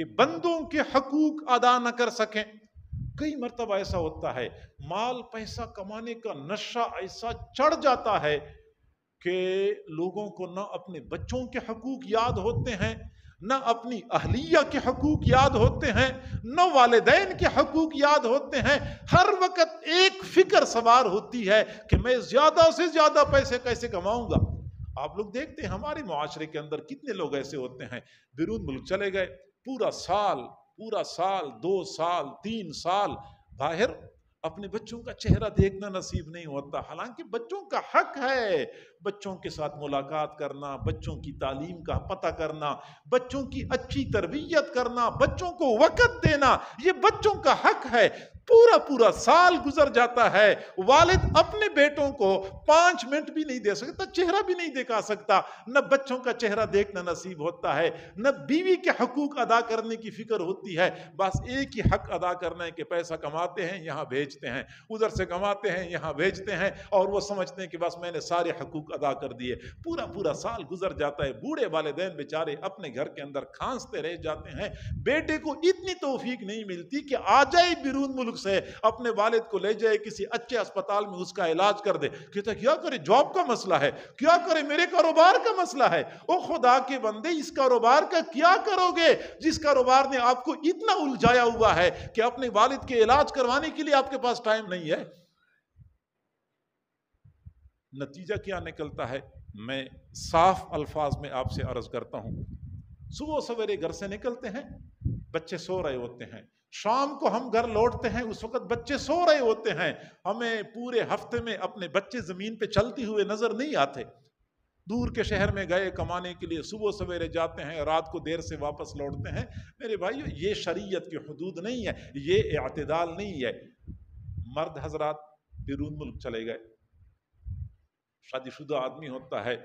کہ بندوں کے حقوق ادا نہ کر سکیں. کئی مرتبہ ایسا ہوتا ہے مال پیسہ کمانے کا نشہ ایسا چڑھ جاتا ہے کہ لوگوں کو نہ اپنے بچوں کے حقوق یاد ہوتے ہیں، نہ اپنی اہلیہ کے حقوق یاد ہوتے ہیں، نہ والدین کے حقوق یاد ہوتے ہیں. ہر وقت ایک فکر سوار ہوتی ہے کہ میں زیادہ سے زیادہ پیسے کیسے کماؤں گا. آپ لوگ دیکھتے ہیں ہمارے معاشرے کے اندر کتنے لوگ ایسے ہوتے ہیں بیرون ملک چلے گئے، پورا سال 2 سال 3 سال باہر، اپنے بچوں کا چہرہ دیکھنا نصیب نہیں ہوتا. حالانکہ بچوں کا حق ہے بچوں کے ساتھ ملاقات کرنا، بچوں کی تعلیم کا پتہ کرنا، بچوں کی اچھی تربیت کرنا، بچوں کو وقت دینا، یہ بچوں کا حق ہے. پورا سال گزر جاتا ہے، والد اپنے بیٹوں کو 5 منٹ بھی نہیں دے سکتا، چہرہ بھی نہیں دکھا سکتا، نہ بچوں کا چہرہ دیکھنا نصیب ہوتا ہے، نہ بیوی کے حقوق ادا کرنے کی فکر ہوتی ہے. بس ایک ہی حق ادا کرنا ہے کہ پیسہ کماتے ہیں یہاں بھیجتے ہیں، ادھر سے کماتے ہیں یہاں بھیجتے ہیں، اور وہ سمجھتے ہیں کہ بس میں نے سارے حقوق ادا کر دیے. پورا سال گزر جاتا ہے، بوڑھے والدین بیچارے اپنے گھر کے اندر کھانستے رہ جاتے ہیں. بیٹے کو اتنی توفیق نہیں ملتی کہ آ جائے بیرون ملک سے، اپنے والد کو لے جائے کسی اچھے اسپتال میں اس کا علاج کر دے. کہتا کیا کرے، جاب کا مسئلہ ہے، کیا کرے، میرے کاروبار کا مسئلہ ہے. او خدا کے بندے، اس کاروبار کا کیا کرو گے جس کاروبار نے آپ کو اتنا الجھایا ہوا ہے کہ اپنے والد کے علاج کروانے کے لیے آپ کے پاس ٹائم نہیں ہے. نتیجہ کیا نکلتا ہے؟ میں صاف الفاظ میں آپ سے عرض کرتا ہوں، صبح سویرے گھر سے نکلتے ہیں، بچے سو رہے ہوتے ہیں، شام کو ہم گھر لوٹتے ہیں، اس وقت بچے سو رہے ہوتے ہیں. ہمیں پورے ہفتے میں اپنے بچے زمین پہ چلتے ہوئے نظر نہیں آتے. دور کے شہر میں گئے کمانے کے لیے، صبح سویرے جاتے ہیں، رات کو دیر سے واپس لوٹتے ہیں. میرے بھائیو، یہ شریعت کی حدود نہیں ہے، یہ اعتدال نہیں ہے. مرد حضرات بیرون ملک چلے گئے، شادی شدہ آدمی ہوتا ہے،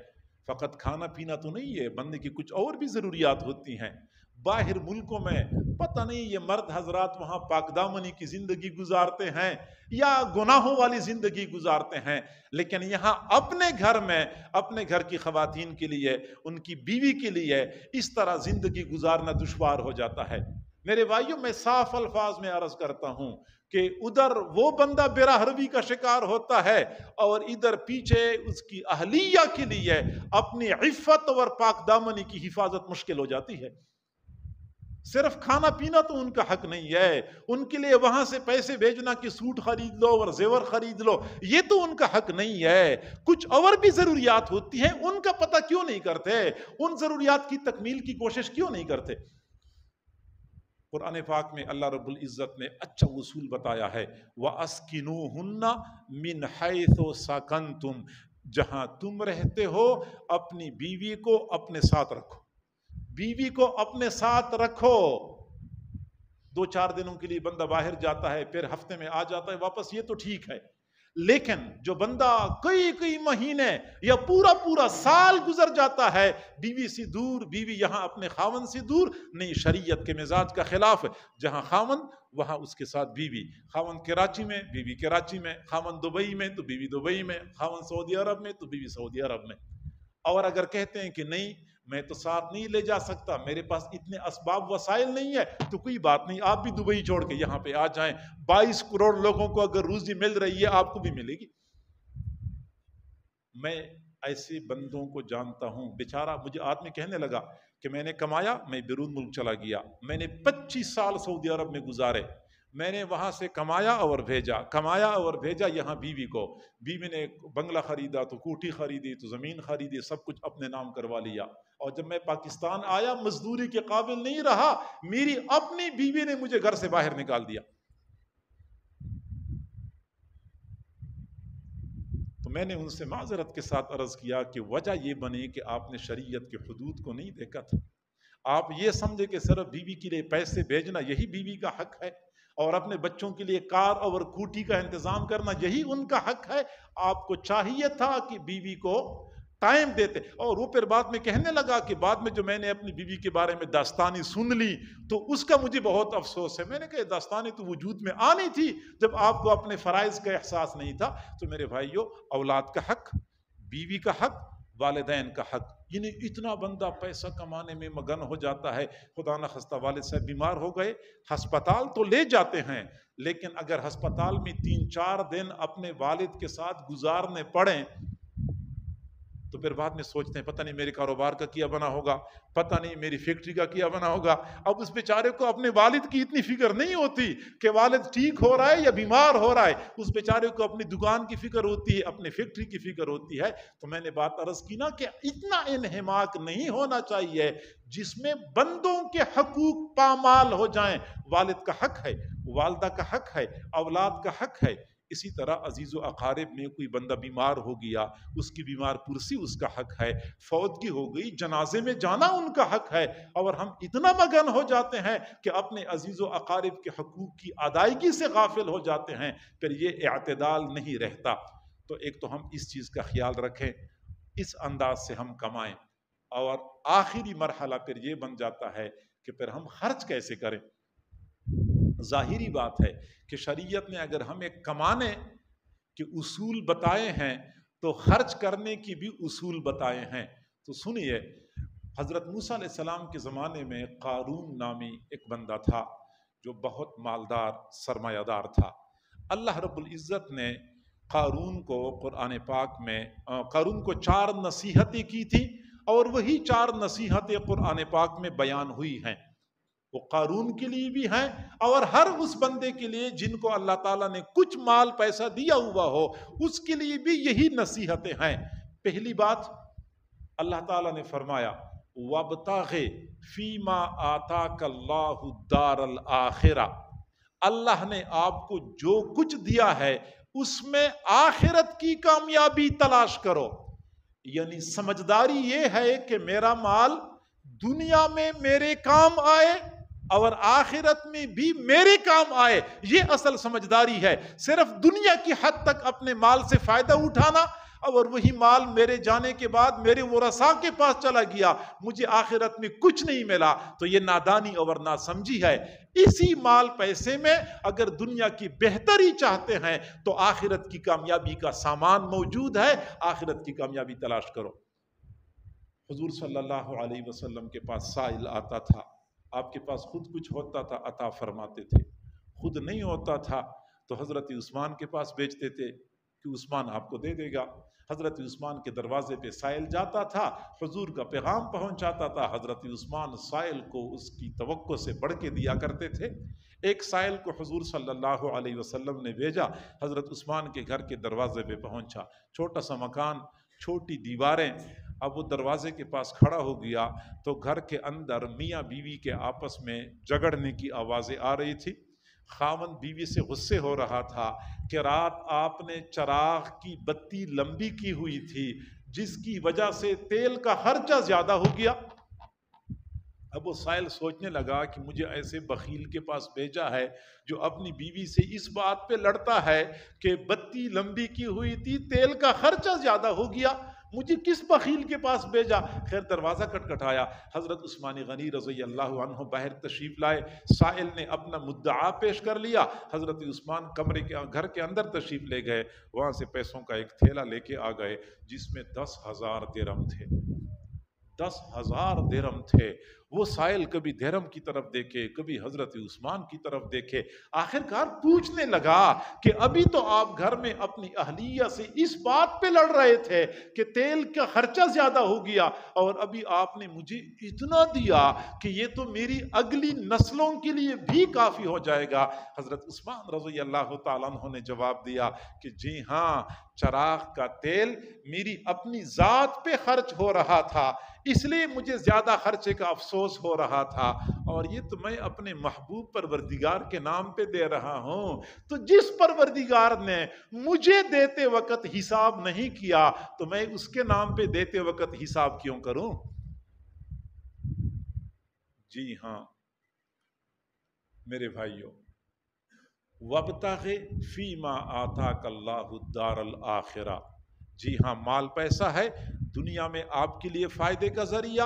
فقط کھانا پینا تو نہیں ہے، بندے کی کچھ اور بھی ضروریات ہوتی ہیں. باہر ملکوں میں پتہ نہیں یہ مرد حضرات وہاں پاک دامنی کی زندگی گزارتے ہیں یا گناہوں والی زندگی گزارتے ہیں، لیکن یہاں اپنے گھر میں اپنے گھر کی خواتین کے لیے، ان کی بیوی کے لیے اس طرح زندگی گزارنا دشوار ہو جاتا ہے. میرے بھائیوں، میں صاف الفاظ میں عرض کرتا ہوں کہ ادھر وہ بندہ براہ روی کا شکار ہوتا ہے اور ادھر پیچھے اس کی اہلیہ کے لیے اپنی عفت اور پاک دامنی کی حفاظت مشکل ہو جاتی ہے. صرف کھانا پینا تو ان کا حق نہیں ہے، ان کے لیے وہاں سے پیسے بھیجنا کہ سوٹ خرید لو اور زیور خرید لو، یہ تو ان کا حق نہیں ہے. کچھ اور بھی ضروریات ہوتی ہیں، ان کا پتہ کیوں نہیں کرتے؟ ان ضروریات کی تکمیل کی کوشش کیوں نہیں کرتے؟ قرآن پاک میں اللہ رب العزت نے اچھا اصول بتایا ہے، وَأَسْكِنُوهُنَّ مِنْ حَيْثُ سَكَنْتُمْ، جہاں تم رہتے ہو اپنی بیوی کو اپنے ساتھ رکھو، بیوی کو اپنے ساتھ رکھو. 2-4 دنوں کے لیے بندہ باہر جاتا ہے، پھر ہفتے میں آ جاتا ہے واپس، یہ تو ٹھیک ہے. لیکن جو بندہ کئی مہینے یا پورا سال گزر جاتا ہے بیوی سے دور، بیوی یہاں اپنے خاوند سے دور، نہیں، شریعت کے مزاج کا خلاف ہے. جہاں خاوند وہاں اس کے ساتھ بیوی، خاوند کراچی میں بیوی کراچی میں، خاوند دبئی میں تو بیوی دبئی میں، خاوند سعودی عرب میں تو بیوی سعودی عرب میں. اور اگر کہتے ہیں کہ نہیں میں تو ساتھ نہیں لے جا سکتا، میرے پاس اتنے اسباب وسائل نہیں ہے، تو کوئی بات نہیں، آپ بھی دبئی چھوڑ کے یہاں پہ آ جائیں. 22 کروڑ لوگوں کو اگر روزی مل رہی ہے، آپ کو بھی ملے گی. میں ایسے بندوں کو جانتا ہوں، بیچارہ مجھے آدمی کہنے لگا کہ میں نے کمایا، میں بیرون ملک چلا گیا، میں نے 25 سال سعودی عرب میں گزارے، میں نے وہاں سے کمایا اور بھیجا یہاں بیوی کو. بیوی نے بنگلہ خریدا تو کوٹھی خریدی تو زمین خریدی، سب کچھ اپنے نام کروا لیا. اور جب میں پاکستان آیا، مزدوری کے قابل نہیں رہا، میری اپنی بیوی نے مجھے گھر سے باہر نکال دیا. تو میں نے ان سے معذرت کے ساتھ عرض کیا کہ وجہ یہ بنی کہ آپ نے شریعت کے حدود کو نہیں دیکھا تھا. آپ یہ سمجھے کہ صرف بیوی کے لیے پیسے بھیجنا یہی بیوی کا حق ہے، اور اپنے بچوں کے لیے کار اور کوٹھی کا انتظام کرنا یہی ان کا حق ہے. آپ کو چاہیے تھا کہ بیوی کو ٹائم دیتے. اور وہ پھر بعد میں کہنے لگا کہ بعد میں جو میں نے اپنی بیوی کے بارے میں داستانی سن لی تو اس کا مجھے بہت افسوس ہے. میں نے کہا داستانی تو وجود میں آنی تھی جب آپ کو اپنے فرائض کا احساس نہیں تھا. تو میرے بھائیو، اولاد کا حق، بیوی کا حق، والدین کا حق، یعنی اتنا بندہ پیسہ کمانے میں مگن ہو جاتا ہے، خدا نہ خواستہ والد صاحب بیمار ہو گئے، ہسپتال تو لے جاتے ہیں، لیکن اگر ہسپتال میں 3-4 دن اپنے والد کے ساتھ گزارنے پڑیں تو پھر بعد میں سوچتے ہیں پتہ نہیں میرے کاروبار کا کیا بنا ہوگا، پتہ نہیں میری فیکٹری کا کیا بنا ہوگا۔ اب اس بیچارے کو اپنے والد کی اتنی فکر نہیں ہوتی کہ والد ٹھیک ہو رہا ہے یا بیمار ہو رہا ہے، اس بیچارے کو اپنی دکان کی فکر ہوتی ہے، اپنی فیکٹری کی فکر ہوتی ہے۔ تو میں نے بات عرض کی نا کہ اتنا انہماک نہیں ہونا چاہیے جس میں بندوں کے حقوق پامال ہو جائیں۔ والد کا حق ہے، والدہ کا حق ہے، اولاد کا حق ہے۔ اسی طرح عزیز و اقارب میں کوئی بندہ بیمار ہو گیا، اس کی بیمار پرسی اس کا حق ہے، فوتگی ہو گئی جنازے میں جانا ان کا حق ہے، اور ہم اتنا مگن ہو جاتے ہیں کہ اپنے عزیز و اقارب کے حقوق کی ادائیگی سے غافل ہو جاتے ہیں، پھر یہ اعتدال نہیں رہتا۔ تو ایک تو ہم اس چیز کا خیال رکھیں، اس انداز سے ہم کمائیں، اور آخری مرحلہ پھر یہ بن جاتا ہے کہ پھر ہم خرچ کیسے کریں۔ ظاہری بات ہے کہ شریعت نے اگر ہمیں کمانے کے اصول بتائے ہیں تو خرچ کرنے کی بھی اصول بتائے ہیں۔ تو سنیے، حضرت موسیٰ علیہ السلام کے زمانے میں قارون نامی ایک بندہ تھا جو بہت مالدار سرمایہ دار تھا۔ اللہ رب العزت نے قارون کو قرآن پاک میں قارون کو 4 نصیحتیں کی تھی، اور وہی 4 نصیحتیں قرآن پاک میں بیان ہوئی ہیں۔ وہ قارون کے لیے بھی ہیں اور ہر اس بندے کے لیے جن کو اللہ تعالیٰ نے کچھ مال پیسہ دیا ہوا ہو، اس کے لیے بھی یہی نصیحتیں ہیں۔ پہلی بات اللہ تعالیٰ نے فرمایا وَابْتَغِ فِي مَا آتَاكَ اللَّهُ الدَّارَ الْآخِرَةَ، اللہ نے آپ کو جو کچھ دیا ہے اس میں آخرت کی کامیابی تلاش کرو۔ یعنی سمجھداری یہ ہے کہ میرا مال دنیا میں میرے کام آئے اور آخرت میں بھی میرے کام آئے، یہ اصل سمجھداری ہے۔ صرف دنیا کی حد تک اپنے مال سے فائدہ اٹھانا اور وہی مال میرے جانے کے بعد میرے ورثاء کے پاس چلا گیا، مجھے آخرت میں کچھ نہیں ملا، تو یہ نادانی اور ناسمجھی ہے۔ اسی مال پیسے میں اگر دنیا کی بہتری چاہتے ہیں تو آخرت کی کامیابی کا سامان موجود ہے، آخرت کی کامیابی تلاش کرو۔ حضور صلی اللہ علیہ وسلم کے پاس سائل آتا تھا، آپ کے پاس خود کچھ ہوتا تھا عطا فرماتے تھے، خود نہیں ہوتا تھا تو حضرت عثمان کے پاس بیچتے تھے کہ عثمان آپ کو دے دے گا۔ حضرت عثمان کے دروازے پہ سائل جاتا تھا، حضور کا پیغام پہنچاتا تھا، حضرت عثمان سائل کو اس کی توقع سے بڑھ کے دیا کرتے تھے۔ ایک سائل کو حضور صلی اللہ علیہ وسلم نے بھیجا، حضرت عثمان کے گھر کے دروازے پہ پہنچا، چھوٹا سا مکان، چھوٹی دیواریں۔ اب وہ دروازے کے پاس کھڑا ہو گیا تو گھر کے اندر میاں بیوی کے آپس میں جھگڑنے کی آوازیں آ رہی تھی۔ خاوند بیوی سے غصے ہو رہا تھا کہ رات آپ نے چراغ کی بتی لمبی کی ہوئی تھی جس کی وجہ سے تیل کا خرچہ زیادہ ہو گیا۔ اب وہ سائل سوچنے لگا کہ مجھے ایسے بخیل کے پاس بھیجا ہے جو اپنی بیوی سے اس بات پہ لڑتا ہے کہ بتی لمبی کی ہوئی تھی، تیل کا خرچہ زیادہ ہو گیا، مجھے کس بخیل کے پاس بھیجا۔ خیر دروازہ کٹکھٹایا، حضرت عثمان غنی رضی اللہ عنہ باہر تشریف لائے، سائل نے اپنا مدعا پیش کر لیا، حضرت عثمان گھر کے اندر تشریف لے گئے، وہاں سے پیسوں کا ایک تھیلا لے کے آ گئے جس میں 10,000 درہم تھے۔ 10,000 درہم تھے۔ وہ سائل کبھی درہم کی طرف دیکھے، کبھی حضرت عثمان کی طرف دیکھے، آخرکار پوچھنے لگا کہ ابھی تو آپ گھر میں اپنی اہلیہ سے اس بات پہ لڑ رہے تھے کہ تیل کا خرچہ زیادہ ہو گیا، اور ابھی آپ نے مجھے اتنا دیا کہ یہ تو میری اگلی نسلوں کے لیے بھی کافی ہو جائے گا۔ حضرت عثمان رضی اللہ تعالیٰ عنہ نے جواب دیا کہ جی ہاں، چراغ کا تیل میری اپنی ذات پہ خرچ ہو رہا تھا، اس لیے مجھے زیادہ خرچے کا افسوس ہو رہا تھا، اور یہ تو میں اپنے محبوب پروردگار کے نام پہ دے رہا ہوں۔ تو جس پروردگار نے مجھے دیتے وقت حساب نہیں کیا تو میں اس کے نام پہ دیتے وقت حساب کیوں کروں؟ جی ہاں میرے بھائیوں، وَابْتَغِ فِي مَا آتَاكَ اللَّهُ الدَّارَ الْآخِرَةَ، جی ہاں مال پیسہ ہے دنیا میں آپ کے لیے فائدے کا ذریعہ،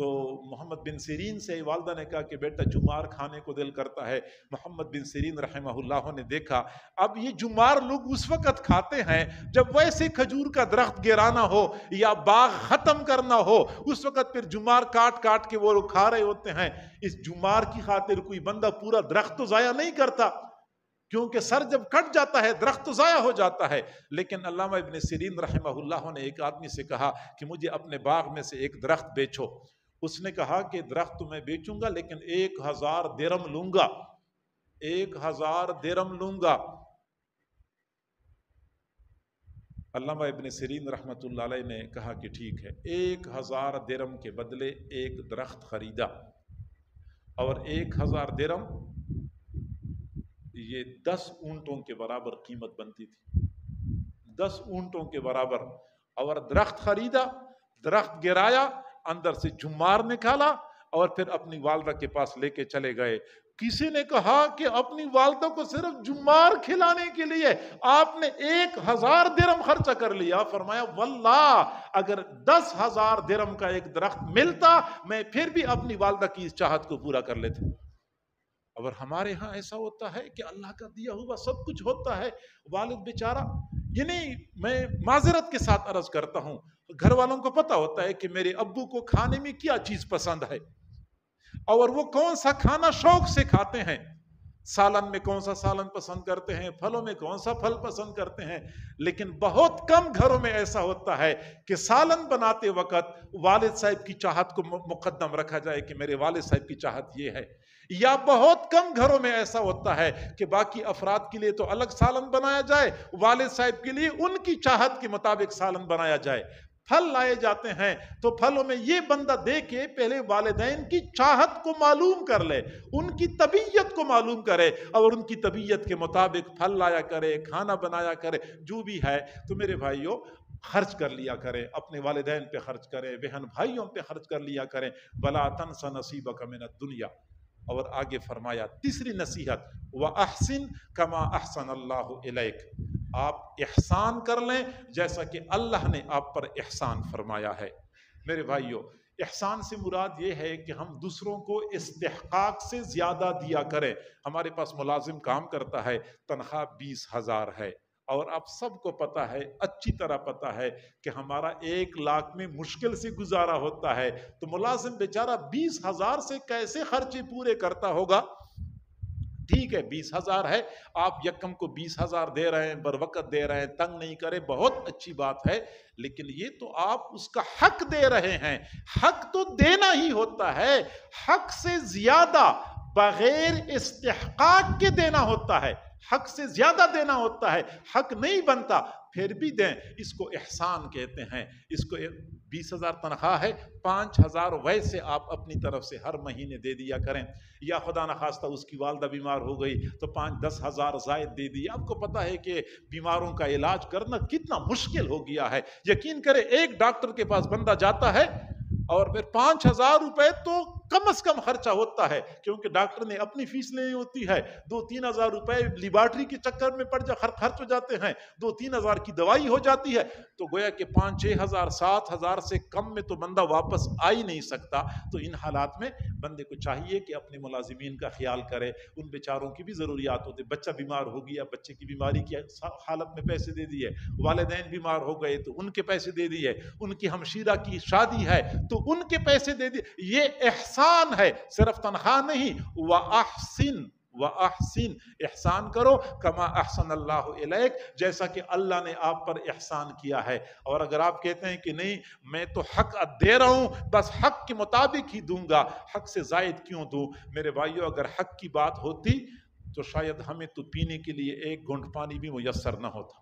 تو محمد بن سیرین سے والدہ نے کہا کہ بیٹا جمار کھانے کو دل کرتا ہے. محمد بن سیرین رحمہ اللہ نے دیکھا اب یہ جمار لوگ اس وقت کھاتے ہیں جب ویسے کھجور کا درخت گرانا ہو یا باغ ختم کرنا ہو, اس وقت پھر جمار کاٹ کاٹ کے وہ لوگ کھا رہے ہوتے ہیں. اس جمار کی خاطر کوئی بندہ پورا درخت تو ضائع نہیں کرتا, کیونکہ سر جب کٹ جاتا ہے درخت تو ضائع ہو جاتا ہے. لیکن علامہ ابن سیرین رحمہ اللہ نے ایک آدمی سے کہا کہ مجھے اپنے باغ میں سے ایک درخت بیچو. اس نے کہا کہ درخت تو میں بیچوں گا لیکن 1000 درم لوں گا, 1000 درم لوں گا. علامہ ابن سیرین رحمۃ اللہ علیہ نے کہا کہ ٹھیک ہے. 1000 درم کے بدلے ایک درخت خریدا, اور 1000 درم یہ 10 اونٹوں کے برابر قیمت بنتی تھی, 10 اونٹوں کے برابر. اور درخت خریدا, درخت گرایا, اندر سے جمار نکالا اور پھر اپنی والدہ کے پاس لے کے چلے گئے. کسی نے کہا کہ اپنی والدہ کو صرف جمار کھلانے کے لیے آپ نے 1000 درم خرچہ کر لیا. فرمایا واللہ اگر 10,000 درم کا ایک درخت ملتا میں پھر بھی اپنی والدہ کی اس چاہت کو پورا کر لیتا. اور ہمارے ہاں ایسا ہوتا ہے کہ اللہ کا دیا ہوا سب کچھ ہوتا ہے, والد بیچارہ, یعنی میں معذرت کے ساتھ عرض کرتا ہوں, گھر والوں کو پتا ہوتا ہے کہ میرے ابو کو کھانے میں کیا چیز پسند ہے اور وہ کون سا کھانا شوق سے کھاتے ہیں. سالن میں کون سا سالن پسند کرتے ہیں, پھلوں میں کون سا پھل پسند کرتے ہیں. لیکن بہت کم گھروں میں ایسا ہوتا ہے کہ سالن بناتے وقت والد صاحب کی چاہت کو مقدم رکھا جائے کہ میرے والد صاحب کی چاہت یہ ہے. یا بہت کم گھروں میں ایسا ہوتا ہے کہ باقی افراد کے لیے تو الگ سالن بنایا جائے, والد صاحب کے لیے ان کی چاہت کے مطابق سالن بنایا جائے. پھل لائے جاتے ہیں تو پھلوں میں یہ بندہ دے کے پہلے والدین کی چاہت کو معلوم کر لے, ان کی طبیعت کو معلوم کرے اور ان کی طبیعت کے مطابق پھل لایا کرے, کھانا بنایا کرے. جو بھی ہے تو میرے بھائیوں خرچ کر لیا کریں, اپنے والدین پہ خرچ کریں, بہن بھائیوں پہ خرچ کر لیا کریں. بلا تنس نصیبک من الدنیا. اور آگے فرمایا تیسری نصیحت, وَأَحْسِن كَمَا أَحْسَنَ اللَّهُ إِلَيْكَ. آپ احسان کر لیں جیسا کہ اللہ نے آپ پر احسان فرمایا ہے. میرے بھائیوں احسان سے مراد یہ ہے کہ ہم دوسروں کو استحقاق سے زیادہ دیا کریں. ہمارے پاس ملازم کام کرتا ہے, تنخواہ 20,000 ہے, اور آپ سب کو پتا ہے, اچھی طرح پتا ہے کہ ہمارا 1 لاکھ میں مشکل سے گزارا ہوتا ہے. تو ملازم بیچارہ 20,000 سے کیسے خرچے پورے کرتا ہوگا؟ ٹھیک ہے 20,000 ہے, آپ یکم کو 20,000 دے رہے ہیں, بر وقت دے رہے ہیں, تنگ نہیں کرے, بہت اچھی بات ہے. لیکن یہ تو آپ اس کا حق دے رہے ہیں. حق تو دینا ہی ہوتا ہے, حق سے زیادہ بغیر استحقاق کے دینا ہوتا ہے, حق سے زیادہ دینا ہوتا ہے. حق نہیں بنتا پھر بھی دیں, اس کو احسان کہتے ہیں. اس کو 20,000 تنخواہ ہے, 5,000 ویسے آپ اپنی طرف سے ہر مہینے دے دیا کریں. یا خدا نخواستہ اس کی والدہ بیمار ہو گئی تو 5-10 ہزار زائد دے دی. آپ کو پتا ہے کہ بیماروں کا علاج کرنا کتنا مشکل ہو گیا ہے. یقین کرے ایک ڈاکٹر کے پاس بندہ جاتا ہے اور پھر 5,000 روپے تو کم از کم خرچہ ہوتا ہے, کیونکہ ڈاکٹر نے اپنی فیس لینی ہوتی ہے. 2-3 ہزار روپے لیبارٹری کے چکر میں خرچ ہو جاتے ہیں, 2-3 ہزار کی دوائی ہو جاتی ہے. تو گویا کہ 5-6 ہزار 7 ہزار سے کم میں تو بندہ واپس آ ہی نہیں سکتا. تو ان حالات میں بندے کو چاہیے کہ اپنے ملازمین کا خیال کرے, ان بیچاروں کی بھی ضروریات ہوتی. بچہ بیمار ہو گیا, بچے کی بیماری کی حالت میں پیسے دے دیے, والدین بیمار ہو گئے تو ان کے پیسے دے دیے, ان کی ہمشیرہ کی شادی ہے تو ان کے پیسے دے دیے. یہ احسان ہے, صرف تنخواہ نہیں. وَأَحْسِن احسان کرو کما احسن اللہ الیک, جیسا کہ اللہ نے آپ پر احسان کیا ہے. اور اگر آپ کہتے ہیں کہ نہیں میں تو حق دے رہا ہوں, بس حق کے مطابق ہی دوں گا, حق سے زائد کیوں دوں؟ میرے بھائیو اگر حق کی بات ہوتی تو شاید ہمیں تو پینے کے لیے 1 گھونٹ پانی بھی میسر نہ ہوتا.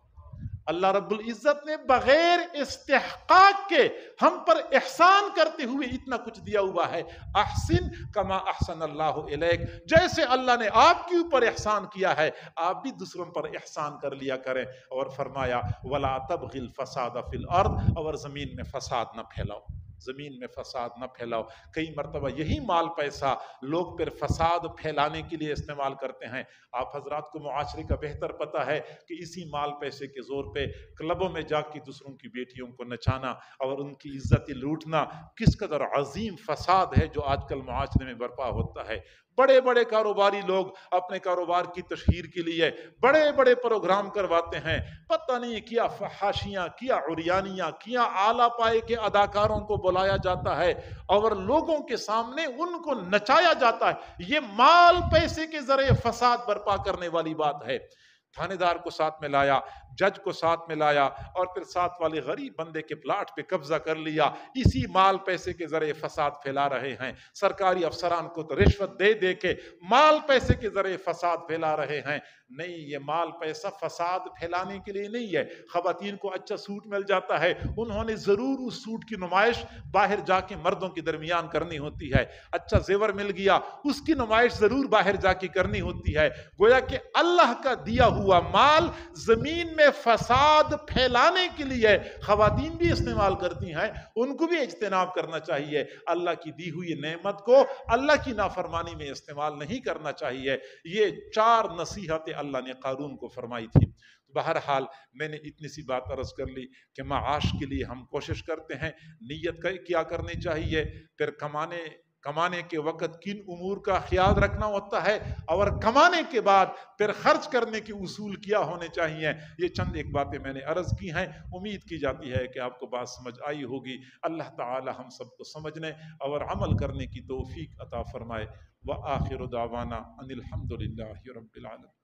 اللہ رب العزت نے بغیر استحقاق کے ہم پر احسان کرتے ہوئے اتنا کچھ دیا ہوا ہے. احسن کما احسن اللہ الیک, جیسے اللہ نے آپ کے اوپر احسان کیا ہے آپ بھی دوسروں پر احسان کر لیا کریں. اور فرمایا ولا تبغ الفساد فی الارض, اور زمین میں فساد نہ پھیلاؤ. زمین میں فساد نہ پھیلاؤ۔ کئی مرتبہ یہی مال پیسہ لوگ پھر فساد پھیلانے کے لیے استعمال کرتے ہیں۔ آپ حضرات کو معاشرے کا بہتر پتہ ہے کہ اسی مال پیسے کے زور پہ کلبوں میں جا کے دوسروں کی بیٹیوں کو نچانا اور ان کی عزت لوٹنا کس قدر عظیم فساد ہے جو آج کل معاشرے میں برپا ہوتا ہے۔ بڑے بڑے کاروباری لوگ اپنے کاروبار کی تشہیر کے لیے بڑے بڑے پروگرام کرواتے ہیں، پتہ نہیں کیا فحاشیاں، کیا عریانیاں، کیا اعلیٰ پائے کے اداکاروں کو بلایا جاتا ہے اور لوگوں کے سامنے ان کو نچایا جاتا ہے۔ یہ مال پیسے کے ذریعے فساد برپا کرنے والی بات ہے۔ تھانے دار کو ساتھ میں لایا، جج کو ساتھ میں لایا اور پھر ساتھ والے غریب بندے کے پلاٹ پہ قبضہ کر لیا۔ اسی مال پیسے کے ذریعے فساد پھیلا رہے ہیں۔ سرکاری افسران کو تو رشوت دے دے کے مال پیسے کے ذریعے فساد پھیلا رہے ہیں۔ نہیں، یہ مال پیسہ فساد پھیلانے کے لیے نہیں ہے۔ خواتین کو اچھا سوٹ مل جاتا ہے، انہوں نے ضرور اس سوٹ کی نمائش باہر جا کے مردوں کے درمیان کرنی ہوتی ہے۔ اچھا زیور مل گیا، اس کی نمائش ضرور باہر جا کے کرنی ہوتی ہے۔ گویا کہ اللہ کا دیا ہوا مال زمین میں فساد پھیلانے کے لیے خواتین بھی استعمال کرتی ہیں، ان کو بھی اجتناب کرنا چاہیے۔ اللہ کی دی ہوئی نعمت کو اللہ کی نافرمانی میں استعمال نہیں کرنا چاہیے۔ یہ 4 نصیحتیں اللہ نے قارون کو فرمائی تھی۔ بہرحال میں نے اتنی سی بات عرض کر لی کہ معاش کے لیے ہم کوشش کرتے ہیں، نیت کیا کرنی چاہیے، پھر کمانے کے وقت کن امور کا خیال رکھنا ہوتا ہے، اور کمانے کے بعد پھر خرچ کرنے کے اصول کیا ہونے چاہیے۔ یہ چند ایک باتیں میں نے عرض کی ہیں، امید کی جاتی ہے کہ آپ کو بات سمجھ آئی ہوگی۔ اللہ تعالی ہم سب کو سمجھنے اور عمل کرنے کی توفیق عطا فرمائے۔ وآخر دعوانا ان الحمد للہ رب العالمین۔